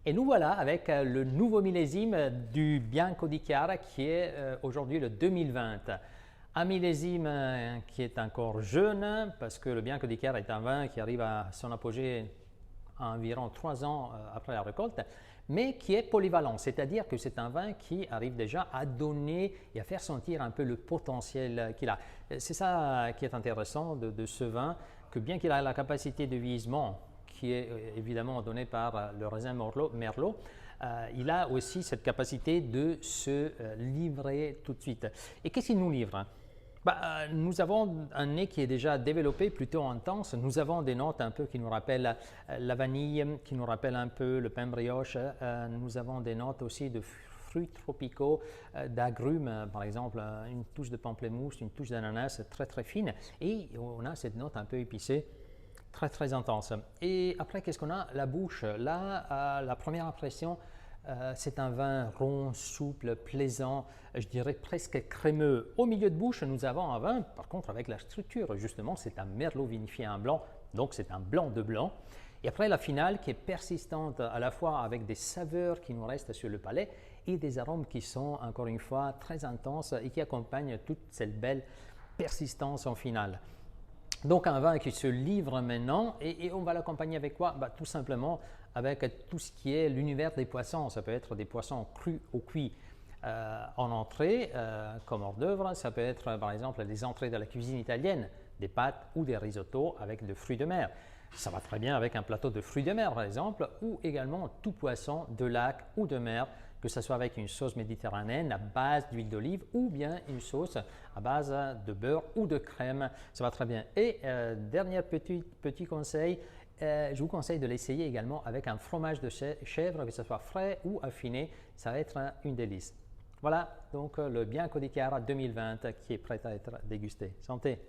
Et nous voilà avec le nouveau millésime du Bianco di Chiara qui est aujourd'hui le 2020. Un millésime qui est encore jeune parce que le Bianco di Chiara est un vin qui arrive à son apogée à environ 3 ans après la récolte, mais qui est polyvalent, c'est-à-dire que c'est un vin qui arrive déjà à donner et à faire sentir un peu le potentiel qu'il a. C'est ça qui est intéressant de ce vin, que bien qu'il ait la capacité de vieillissement qui est évidemment donné par le raisin Merlot, il a aussi cette capacité de se livrer tout de suite. Et qu'est-ce qu'il nous livre? Nous avons un nez qui est déjà développé, plutôt intense. Nous avons des notes un peu qui nous rappellent la vanille, qui nous rappellent un peu le pain brioche. Nous avons des notes aussi de fruits tropicaux, d'agrumes, par exemple, une touche de pamplemousse, une touche d'ananas très très fine. Et on a cette note un peu épicée, très très intense. Et après, qu'est-ce qu'on a? La bouche. Là, la première impression, c'est un vin rond, souple, plaisant, je dirais presque crémeux. Au milieu de bouche, nous avons un vin, par contre, avec la structure, justement, c'est un merlot vinifié en blanc, donc c'est un blanc de blanc. Et après, la finale qui est persistante à la fois avec des saveurs qui nous restent sur le palais et des arômes qui sont, encore une fois, très intenses et qui accompagnent toute cette belle persistance en finale. Donc un vin qui se livre maintenant et on va l'accompagner avec quoi? Tout simplement avec tout ce qui est l'univers des poissons. Ça peut être des poissons crus ou cuits en entrée comme hors d'œuvre. Ça peut être par exemple des entrées de la cuisine italienne, des pâtes ou des risottos avec de fruits de mer. Ça va très bien avec un plateau de fruits de mer par exemple, ou également tout poisson de lac ou de mer, que ce soit avec une sauce méditerranéenne à base d'huile d'olive ou bien une sauce à base de beurre ou de crème. Ça va très bien. Et dernier petit conseil, je vous conseille de l'essayer également avec un fromage de chèvre, que ce soit frais ou affiné. Ça va être une délice. Voilà donc le Bianco di Chiara 2020 qui est prêt à être dégusté. Santé!